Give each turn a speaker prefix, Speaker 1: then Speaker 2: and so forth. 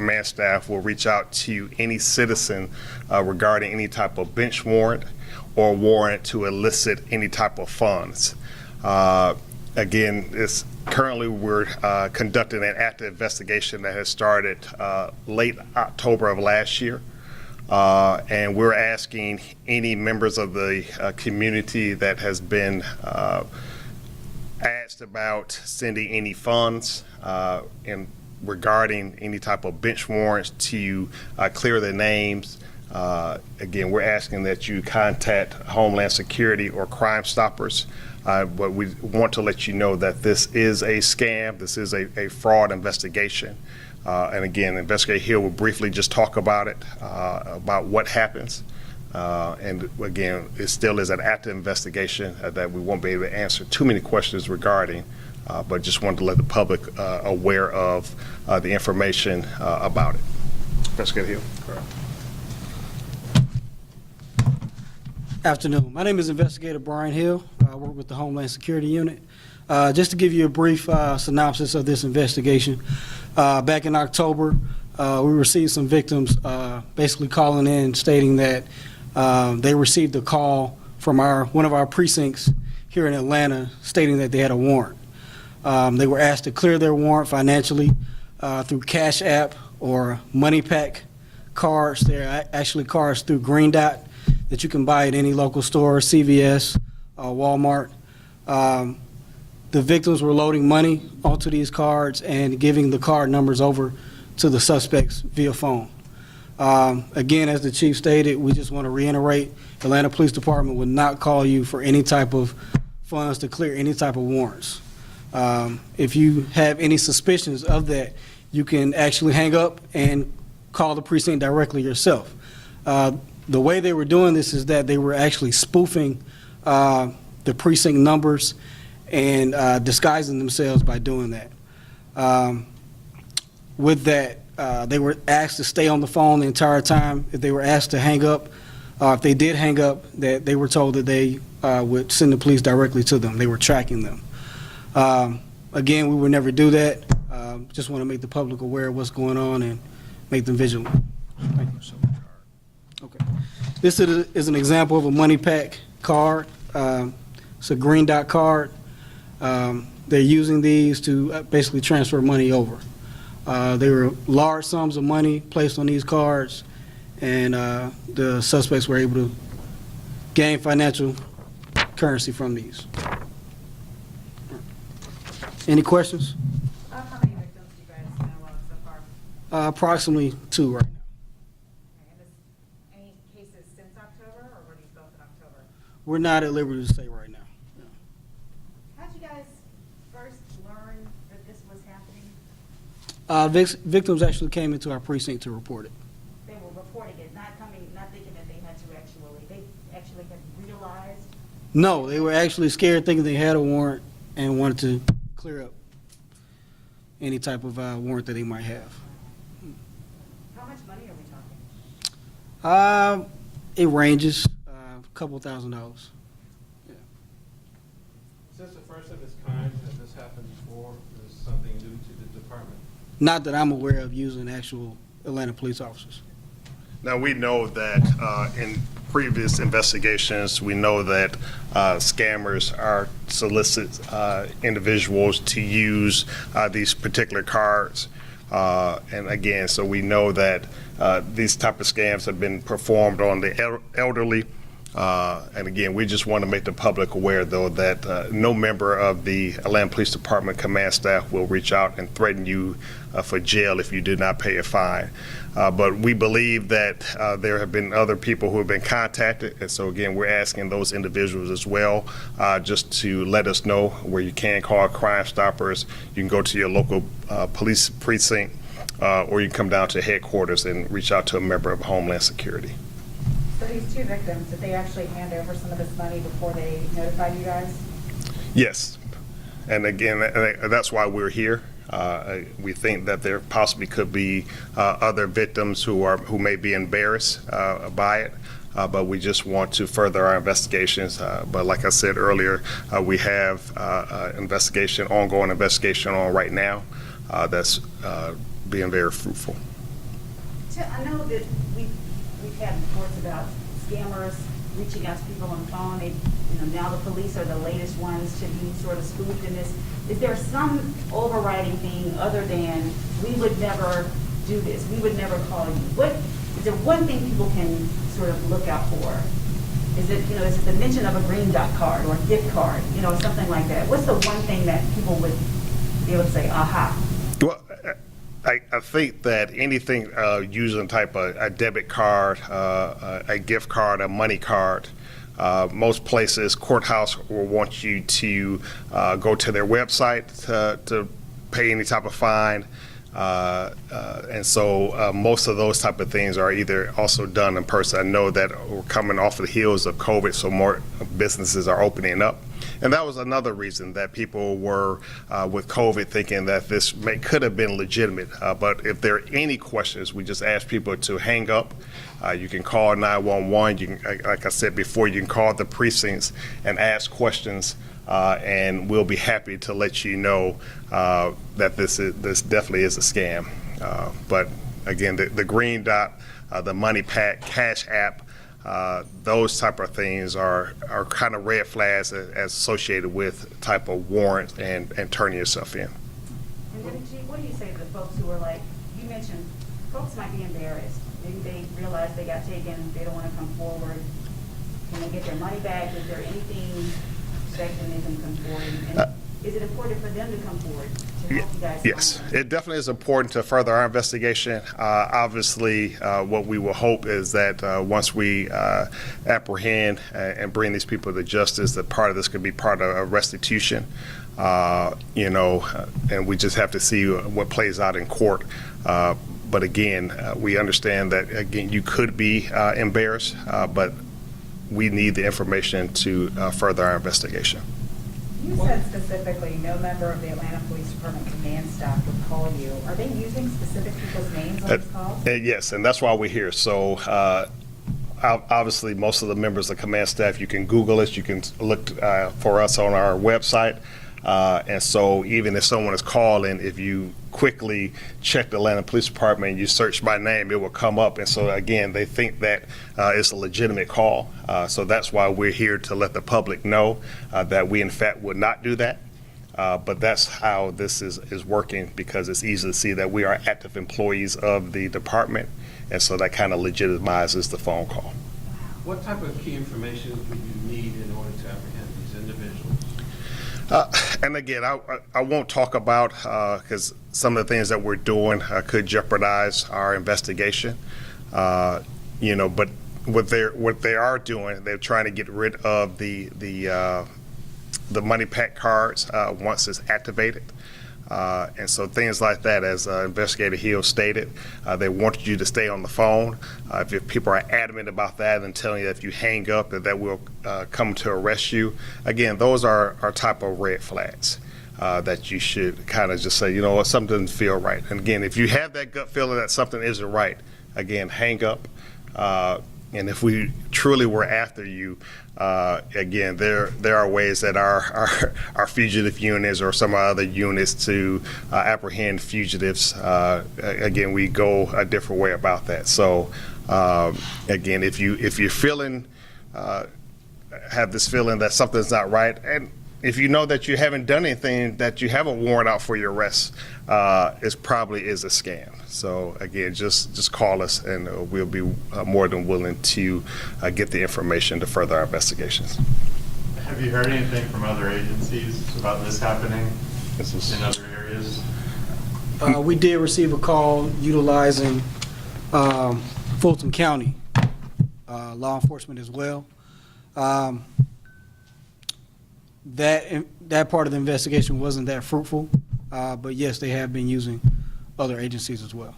Speaker 1: command staff will reach out to any citizen regarding any type of bench warrant or warrant to elicit any type of funds. Again, currently we're conducting an active investigation that has started late October of last year. And we're asking any members of the community that has been asked about sending any funds and regarding any type of bench warrants to clear their names. Again, we're asking that you contact Homeland Security or Crime Stoppers. But we want to let you know that this is a scam. This is a fraud investigation. And again, Investigator Hill will briefly just talk about it, about what happens. And again, it still is an active investigation that we won't be able to answer too many questions regarding, but just wanted to let the public aware of the information about it. Investigator Hill. Correct.
Speaker 2: Afternoon. My name is Investigator Brian Hill. I work with the Homeland Security Unit. Just to give you a brief synopsis of this investigation, back in October, we received some victims basically calling in stating that they received a call from one of our precincts here in Atlanta stating that they had a warrant. They were asked to clear their warrant financially through Cash App or Money Pack cards. They're actually cards through Green Dot that you can buy at any local store, CVS, Walmart. The victims were loading money onto these cards and giving the card numbers over to the suspects via phone. Again, as the chief stated, we just want to reiterate, Atlanta Police Department would not call you for any type of funds to clear any type of warrants. If you have any suspicions of that, you can actually hang up and call the precinct directly yourself. The way they were doing this is that they were actually spoofing the precinct numbers and disguising themselves by doing that. With that, they were asked to stay on the phone the entire time. If they were asked to hang up, if they did hang up, that they were told that they would send the police directly to them. They were tracking them. Again, we would never do that. Just want to make the public aware of what's going on and make them vigilant. Thank you so much. Okay. This is an example of a Money Pack card. It's a Green Dot card. They're using these to basically transfer money over. There were large sums of money placed on these cards, and the suspects were able to gain financial currency from these. Any questions?
Speaker 3: How many victims do you guys know of so far?
Speaker 2: Approximately 2 right now.
Speaker 3: Any cases since October, or were these both in October?
Speaker 2: We're not at liberty to say right now. No.
Speaker 3: How did you guys first learn that this was happening?
Speaker 2: Victims actually came into our precinct to report it.
Speaker 3: They were reporting it, not thinking that they actually had realized?
Speaker 2: No, they were actually scared, thinking they had a warrant and wanted to clear up any type of warrant that they might have.
Speaker 3: How much money are we talking?
Speaker 2: It ranges a couple $1,000s. Yeah.
Speaker 4: Is this the first of its kind? Has this happened before? Is this something new to the department?
Speaker 2: Not that I'm aware of using actual Atlanta police officers.
Speaker 1: Now, we know that in previous investigations, we know that scammers are solicit individuals to use these particular cards. And again, so we know that these type of scams have been performed on the elderly. And again, we just want to make the public aware, though, that no member of the Atlanta Police Department command staff will reach out and threaten you for jail if you do not pay a fine. But we believe that there have been other people who have been contacted. And so again, we're asking those individuals as well just to let us know where you can call Crime Stoppers. You can go to your local police precinct or you can come down to headquarters and reach out to a member of Homeland Security.
Speaker 3: So these 2 victims, did they actually hand over some of this money before they notified you guys?
Speaker 1: Yes. And again, that's why we're here. We think that there possibly could be other victims who may be embarrassed by it, but we just want to further our investigations. But like I said earlier, we have ongoing investigation on right now that's being very fruitful.
Speaker 3: I know that we've had reports about scammers reaching out to people on the phone. Now the police are the latest ones to be sort of spoofed in this. Is there some overriding thing other than we would never do this, we would never call you? Is there one thing people can sort of look out for? Is it the mention of a green dot card or a gift card, something like that? What's the one thing that people would be able to say, aha?
Speaker 1: Well, I think that anything using type of a debit card, a gift card, a money card, most places, courthouse will want you to go to their website to pay any type of fine. And so most of those type of things are either also done in person. I know that we're coming off the heels of COVID, so more businesses are opening up. And that was another reason that people were with COVID thinking that this could have been legitimate. But if there are any questions, we just ask people to hang up. You can call 911. You can, like I said before, you can call the precincts and ask questions. And we'll be happy to let you know that this definitely is a scam. But again, the Green Dot, the Money Pack, Cash App, those type of things are kind of red flags as associated with type of warrant and turning yourself in.
Speaker 3: And then, G, what do you say to the folks who are like, you mentioned, folks might be embarrassed. Maybe they realize they got taken, they don't want to come forward. Can they get their money back? Is there anything that can make them come forward? And is it important for them to come forward to help you guys?
Speaker 1: Yes, it definitely is important to further our investigation. Obviously, what we will hope is that once we apprehend and bring these people to justice, that part of this could be part of a restitution. And we just have to see what plays out in court. But again, we understand that, again, you could be embarrassed, but we need the information to further our investigation.
Speaker 5: You said specifically no member of the Atlanta Police Department command staff would call you. Are they using specific people's names on these calls?
Speaker 1: Yes, and that's why we're here. So obviously, most of the members of command staff, you can Google us, you can look for us on our website. And so even if someone is calling, if you quickly check the Atlanta Police Department and you search my name, it will come up. And so again, they think that it's a legitimate call. So that's why we're here to let the public know that we in fact would not do that. But that's how this is working, because it's easy to see that we are active employees of the department. And so that kind of legitimizes the phone call.
Speaker 4: What type of key information would you need in order to apprehend these individuals?
Speaker 1: And again, I won't talk about, because some of the things that we're doing could jeopardize our investigation. But what they are doing, they're trying to get rid of the money pack cards once it's activated. And so things like that, as Investigator Hill stated, they want you to stay on the phone. If people are adamant about that and telling you that if you hang up that will come to arrest you, again, those are type of red flags that you should kind of just say, you know what, something doesn't feel right. And again, if you have that gut feeling that something isn't right, again, hang up. And if we truly were after you, again, there are ways that our fugitive units or some other units to apprehend fugitives. Again, we go a different way about that. So again, if you're feeling, have this feeling that something's not right, and if you know that you haven't done anything, that you have a warrant out for your arrest, it probably is a scam. So again, just call us, and we'll be more than willing to get the information to further our investigations.
Speaker 6: Have you heard anything from other agencies about this happening in other areas?
Speaker 2: We did receive a call utilizing Fulton County law enforcement as well. That part of the investigation wasn't that fruitful, but yes, they have been using other agencies as well.